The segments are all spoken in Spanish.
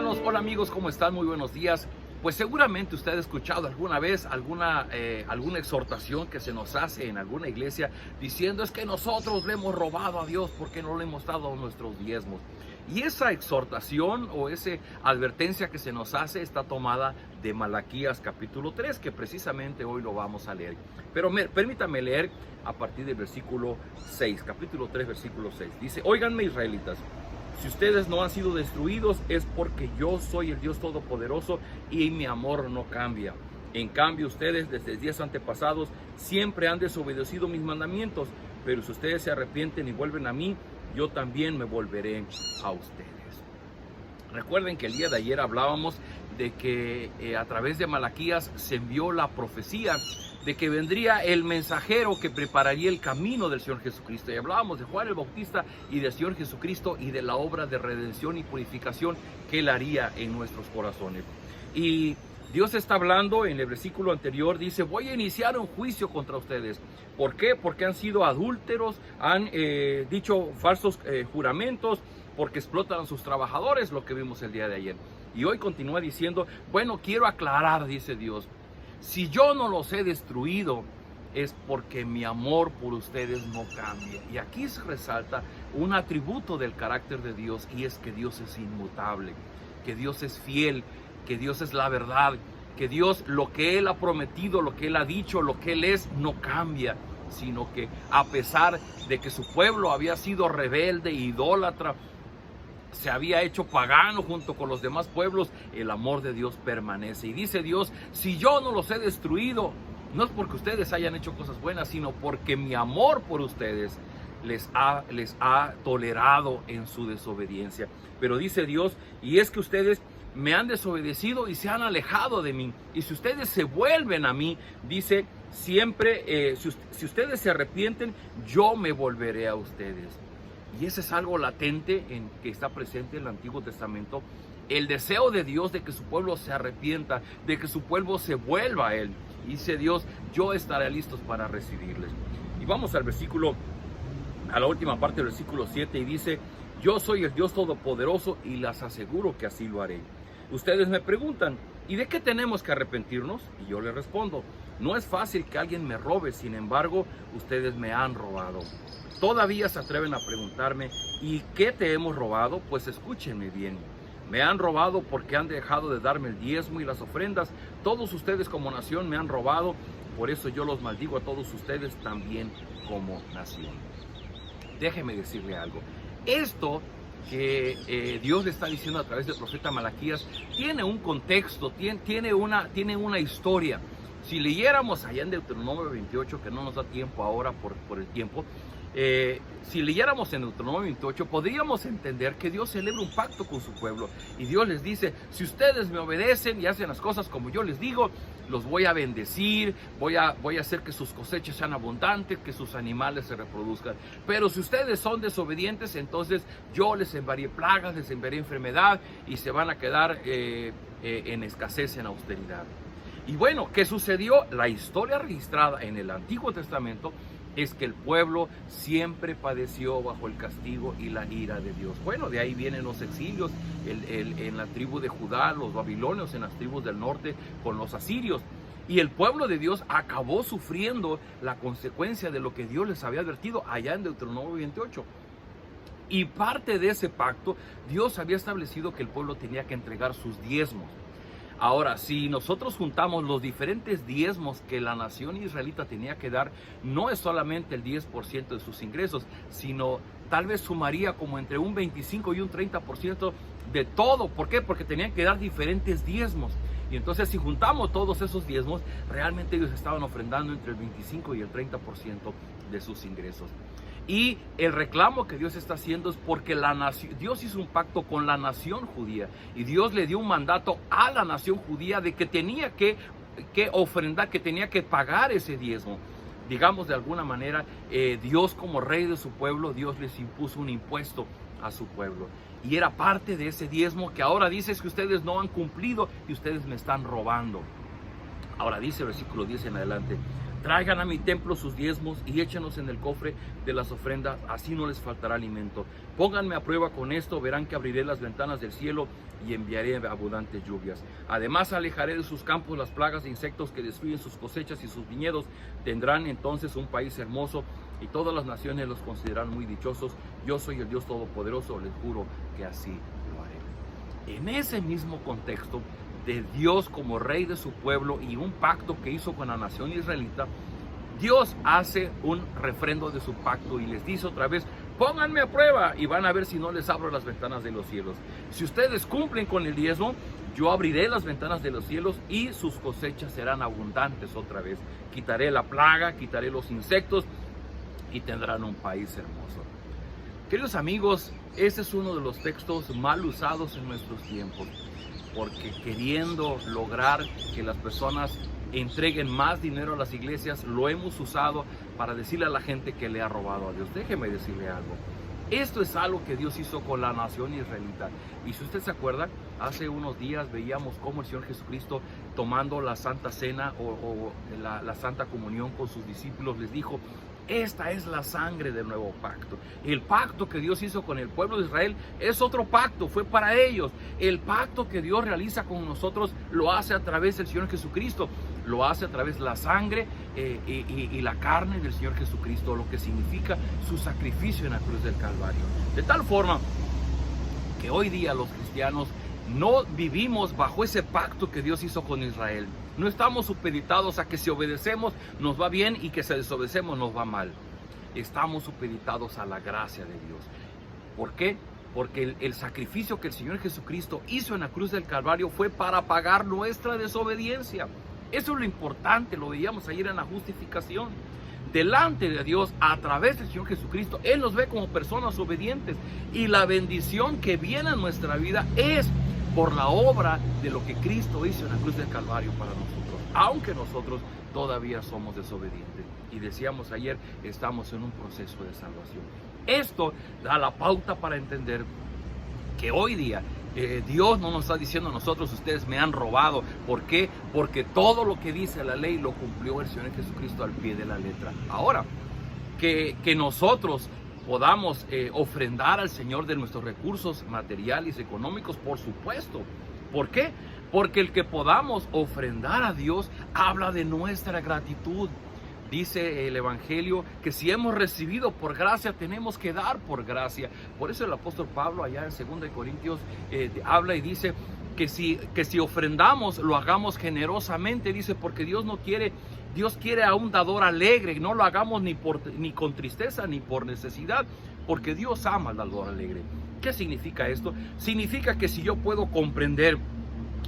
hermanos, hola amigos, ¿cómo están? Muy buenos días. Pues seguramente usted ha escuchado alguna vez alguna exhortación que se nos hace en alguna iglesia diciendo es que nosotros le hemos robado a Dios porque no le hemos dado nuestros diezmos. Y esa exhortación o esa advertencia que se nos hace está tomada de Malaquías capítulo 3, que precisamente hoy lo vamos a leer. Pero permítame leer a partir del versículo 6, capítulo 3, versículo 6. Dice, óiganme israelitas. Si ustedes no han sido destruidos es porque yo soy el Dios Todopoderoso y mi amor no cambia. En cambio, ustedes desde días antepasados siempre han desobedecido mis mandamientos, pero si ustedes se arrepienten y vuelven a mí, yo también me volveré a ustedes. Recuerden que el día de ayer hablábamos de que a través de Malaquías se envió la profecía de que vendría el mensajero que prepararía el camino del Señor Jesucristo. Y hablábamos de Juan el Bautista y del Señor Jesucristo y de la obra de redención y purificación que Él haría en nuestros corazones. Y Dios está hablando en el versículo anterior, dice, voy a iniciar un juicio contra ustedes. ¿Por qué? Porque han sido adúlteros, han dicho falsos juramentos, porque explotan a sus trabajadores, lo que vimos el día de ayer. Y hoy continúa diciendo, bueno, quiero aclarar, dice Dios, si yo no los he destruido, es porque mi amor por ustedes no cambia. Y aquí se resalta un atributo del carácter de Dios, y es que Dios es inmutable, que Dios es fiel, que Dios es la verdad, que Dios lo que Él ha prometido, lo que Él ha dicho, lo que Él es, no cambia, sino que a pesar de que su pueblo había sido rebelde, idólatra, se había hecho pagano junto con los demás pueblos, el amor de Dios permanece. Y dice Dios, si yo no los he destruido, no es porque ustedes hayan hecho cosas buenas, sino porque mi amor por ustedes les ha tolerado en su desobediencia. Pero dice Dios, y es que ustedes me han desobedecido y se han alejado de mí. Y si ustedes se vuelven a mí, dice, siempre, si ustedes se arrepienten, yo me volveré a ustedes. Y ese es algo latente en que está presente en el Antiguo Testamento. El deseo de Dios de que su pueblo se arrepienta, de que su pueblo se vuelva a Él. Y dice Dios, yo estaré listo para recibirles. Y vamos al versículo, a la última parte del versículo 7, y dice, yo soy el Dios Todopoderoso y les aseguro que así lo haré. Ustedes me preguntan, ¿y de qué tenemos que arrepentirnos? Y yo les respondo, no es fácil que alguien me robe, sin embargo, ustedes me han robado. Todavía se atreven a preguntarme, ¿y qué te hemos robado? Pues escúchenme bien. Me han robado porque han dejado de darme el diezmo y las ofrendas. Todos ustedes como nación me han robado, por eso yo los maldigo a todos ustedes también como nación. Déjeme decirle algo. Esto que Dios le está diciendo a través del profeta Malaquías tiene un contexto, tiene una historia. Si leyéramos allá en Deuteronomio 28, que no nos da tiempo ahora por el tiempo, si leyéramos en Deuteronomio 28, podríamos entender que Dios celebra un pacto con su pueblo. Y Dios les dice, si ustedes me obedecen y hacen las cosas como yo les digo, los voy a bendecir, voy a hacer que sus cosechas sean abundantes, que sus animales se reproduzcan. Pero si ustedes son desobedientes, entonces yo les enviaré plagas, les enviaré enfermedad y se van a quedar en escasez, en austeridad. Y bueno, ¿qué sucedió? La historia registrada en el Antiguo Testamento es que el pueblo siempre padeció bajo el castigo y la ira de Dios. Bueno, de ahí vienen los exilios en la tribu de Judá, los babilonios en las tribus del norte con los asirios. Y el pueblo de Dios acabó sufriendo la consecuencia de lo que Dios les había advertido allá en Deuteronomio 28. Y parte de ese pacto, Dios había establecido que el pueblo tenía que entregar sus diezmos. Ahora, si nosotros juntamos los diferentes diezmos que la nación israelita tenía que dar, no es solamente el 10% de sus ingresos, sino tal vez sumaría como entre un 25 y un 30% de todo. ¿Por qué? Porque tenían que dar diferentes diezmos. Y entonces si juntamos todos esos diezmos, realmente ellos estaban ofrendando entre el 25 y el 30% de sus ingresos. Y el reclamo que Dios está haciendo es porque Dios hizo un pacto con la nación judía. Y Dios le dio un mandato a la nación judía de que tenía que ofrendar, que tenía que pagar ese diezmo. Digamos de alguna manera, Dios como rey de su pueblo, Dios les impuso un impuesto a su pueblo. Y era parte de ese diezmo que ahora dice que ustedes no han cumplido y ustedes me están robando. Ahora dice el versículo 10 en adelante, Traigan a mi templo sus diezmos y échenos en el cofre de las ofrendas, así no les faltará alimento. Pónganme a prueba con esto, verán que abriré las ventanas del cielo y enviaré abundantes lluvias. Además alejaré de sus campos las plagas de insectos que destruyen sus cosechas y sus viñedos. Tendrán entonces un país hermoso y todas las naciones los considerarán muy dichosos. Yo soy el Dios Todopoderoso, les juro que así lo haré. En ese mismo contexto de Dios como rey de su pueblo y un pacto que hizo con la nación israelita, Dios hace un refrendo de su pacto y les dice otra vez: pónganme a prueba y van a ver si no les abro las ventanas de los cielos. Si ustedes cumplen con el diezmo, yo abriré las ventanas de los cielos y sus cosechas serán abundantes otra vez. Quitaré la plaga, quitaré los insectos y tendrán un país hermoso. Queridos amigos, ese es uno de los textos mal usados en nuestros tiempos, porque queriendo lograr que las personas entreguen más dinero a las iglesias, lo hemos usado para decirle a la gente que le ha robado a Dios. Déjeme decirle algo. Esto es algo que Dios hizo con la nación israelita. Y si usted se acuerda, hace unos días veíamos cómo el Señor Jesucristo, tomando la Santa Cena o la Santa Comunión con sus discípulos, les dijo: esta es la sangre del nuevo pacto. El pacto que Dios hizo con el pueblo de Israel es otro pacto, fue para ellos. El pacto que Dios realiza con nosotros lo hace a través del Señor Jesucristo. Lo hace a través de la sangre y la carne del Señor Jesucristo, lo que significa su sacrificio en la cruz del Calvario. De tal forma que hoy día los cristianos no vivimos bajo ese pacto que Dios hizo con Israel. No estamos supeditados a que si obedecemos nos va bien y que si desobedecemos nos va mal. Estamos supeditados a la gracia de Dios. ¿Por qué? Porque el sacrificio que el Señor Jesucristo hizo en la cruz del Calvario fue para pagar nuestra desobediencia. Eso es lo importante, lo veíamos ayer en la justificación. Delante de Dios, a través del Señor Jesucristo, Él nos ve como personas obedientes. Y la bendición que viene a nuestra vida es por la obra de lo que Cristo hizo en la cruz del Calvario para nosotros, aunque nosotros todavía somos desobedientes. Y decíamos ayer, estamos en un proceso de salvación. Esto da la pauta para entender que hoy día Dios no nos está diciendo a nosotros: ustedes me han robado. ¿Por qué? Porque todo lo que dice la ley lo cumplió el Señor Jesucristo al pie de la letra. Ahora, que nosotros podamos ofrendar al Señor de nuestros recursos materiales y económicos, por supuesto. ¿Por qué? Porque el que podamos ofrendar a Dios habla de nuestra gratitud. Dice el Evangelio que si hemos recibido por gracia, tenemos que dar por gracia. Por eso el apóstol Pablo allá en 2 Corintios habla y dice que si ofrendamos, lo hagamos generosamente. Dice, porque Dios quiere a un dador alegre, no lo hagamos ni con tristeza ni por necesidad, porque Dios ama al dador alegre. ¿Qué significa esto? Significa que si yo puedo comprender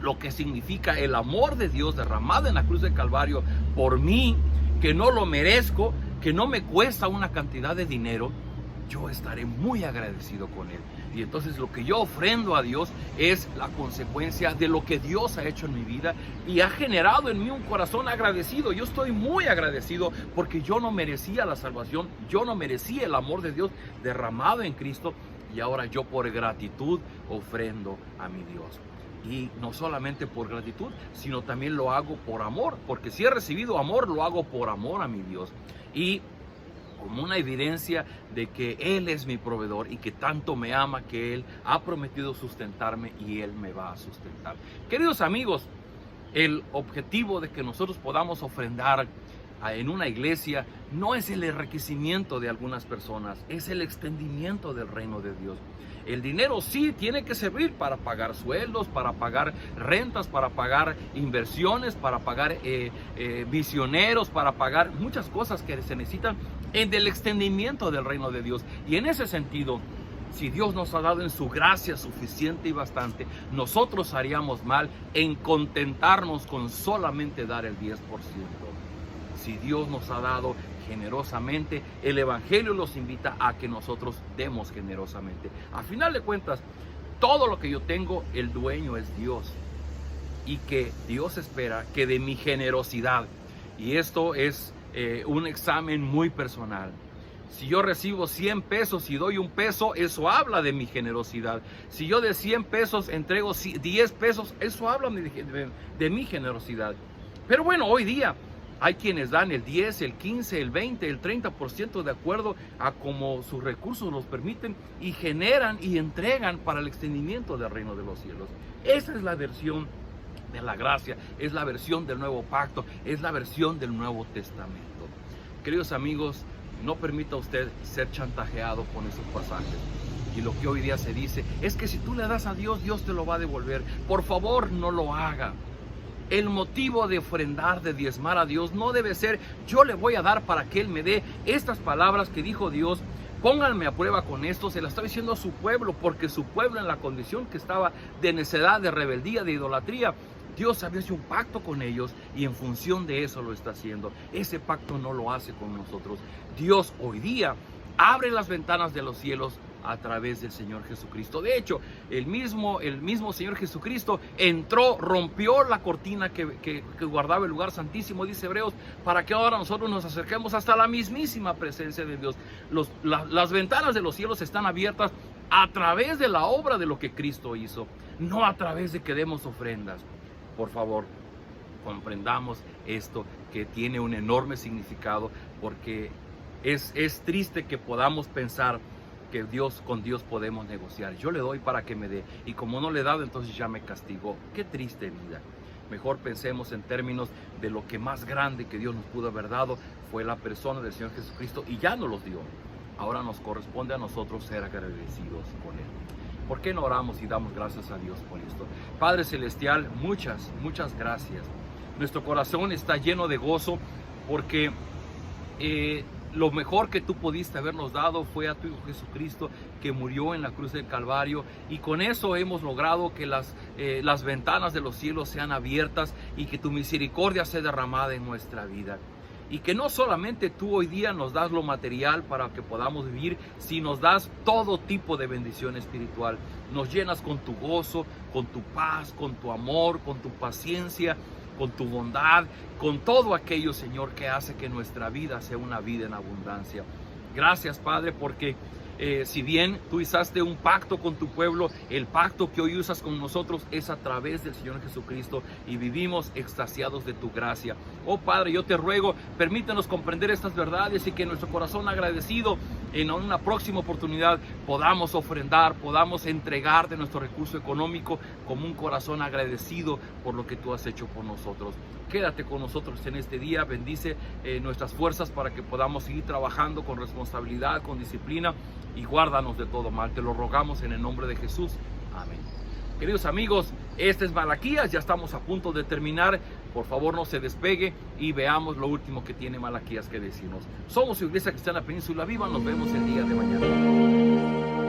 lo que significa el amor de Dios derramado en la cruz del Calvario por mí, que no lo merezco, que no me cuesta una cantidad de dinero, yo estaré muy agradecido con Él. Y entonces lo que yo ofrendo a Dios es la consecuencia de lo que Dios ha hecho en mi vida y ha generado en mí un corazón agradecido. Yo estoy muy agradecido porque yo no merecía la salvación, yo no merecía el amor de Dios derramado en Cristo, y ahora yo por gratitud ofrendo a mi Dios. Y no solamente por gratitud, sino también lo hago por amor, porque si he recibido amor, lo hago por amor a mi Dios. Y como una evidencia de que Él es mi proveedor y que tanto me ama, que Él ha prometido sustentarme y Él me va a sustentar. Queridos amigos, el objetivo de que nosotros podamos ofrendar en una iglesia no es el enriquecimiento de algunas personas, es el extendimiento del reino de Dios. El dinero sí tiene que servir para pagar sueldos, para pagar rentas, para pagar inversiones, para pagar misioneros, para pagar muchas cosas que se necesitan en el extendimiento del reino de Dios. Y en ese sentido, si Dios nos ha dado en su gracia suficiente y bastante, nosotros haríamos mal en contentarnos con solamente dar el 10%. Si Dios nos ha dado generosamente, el Evangelio los invita a que nosotros demos generosamente. A final de cuentas, todo lo que yo tengo, el dueño es Dios. Y que Dios espera que de mi generosidad, y esto es un examen muy personal. Si yo recibo 100 pesos y doy 1 peso, eso habla de mi generosidad. Si yo de 100 pesos entrego 10 pesos, eso habla de mi generosidad. Pero bueno, hoy día Hay quienes dan el 10, el 15, el 20, el 30% de acuerdo a como sus recursos los permiten y generan y entregan para el extendimiento del reino de los cielos. Esa es la versión de la gracia, es la versión del nuevo pacto, es la versión del Nuevo Testamento. Queridos amigos, no permita usted ser chantajeado con esos pasajes. Y lo que hoy día se dice es que si tú le das a Dios, Dios te lo va a devolver. Por favor, no lo haga. El motivo de ofrendar, de diezmar a Dios no debe ser yo le voy a dar para que Él me dé. Estas palabras que dijo Dios, pónganme a prueba con esto, se las está diciendo a su pueblo, porque su pueblo en la condición que estaba de necedad, de rebeldía, de idolatría, Dios había hecho un pacto con ellos y en función de eso lo está haciendo. Ese pacto no lo hace con nosotros. Dios hoy día abre las ventanas de los cielos a través del Señor Jesucristo. De hecho, el mismo Señor Jesucristo entró, rompió la cortina que guardaba el lugar santísimo, dice Hebreos, para que ahora nosotros nos acerquemos hasta la mismísima presencia de Dios. Las ventanas de los cielos están abiertas a través de la obra de lo que Cristo hizo, no a través de que demos ofrendas. Por favor, comprendamos esto, que tiene un enorme significado, porque es triste que podamos pensar que con Dios podemos negociar. Yo le doy para que me dé, y como no le he dado, entonces ya me castigó. Qué triste vida. Mejor pensemos en términos de lo que más grande que Dios nos pudo haber dado fue la persona del Señor Jesucristo, y ya nos los dio. Ahora nos corresponde a nosotros ser agradecidos con Él. ¿Por qué no oramos y damos gracias a Dios por esto? Padre Celestial, muchas gracias. Nuestro corazón está lleno de gozo porque lo mejor que tú pudiste habernos dado fue a tu Hijo Jesucristo, que murió en la cruz del Calvario, y con eso hemos logrado que las ventanas de los cielos sean abiertas y que tu misericordia sea derramada en nuestra vida. Y que no solamente tú hoy día nos das lo material para que podamos vivir, sino nos das todo tipo de bendición espiritual. Nos llenas con tu gozo, con tu paz, con tu amor, con tu paciencia, con tu bondad, con todo aquello, Señor, que hace que nuestra vida sea una vida en abundancia. Gracias, Padre, porque si bien tú usaste un pacto con tu pueblo, el pacto que hoy usas con nosotros es a través del Señor Jesucristo, y vivimos extasiados de tu gracia. Oh Padre, yo te ruego, permítenos comprender estas verdades y que nuestro corazón agradecido en una próxima oportunidad podamos ofrendar, podamos entregar de nuestro recurso económico como un corazón agradecido por lo que tú has hecho por nosotros. Quédate con nosotros en este día, bendice nuestras fuerzas para que podamos seguir trabajando con responsabilidad, con disciplina, y guárdanos de todo mal. Te lo rogamos en el nombre de Jesús. Amén. Queridos amigos, este es Malaquías, ya estamos a punto de terminar. Por favor, no se despegue y veamos lo último que tiene Malaquías que decirnos. Somos su Iglesia Cristiana Península Viva, nos vemos el día de mañana.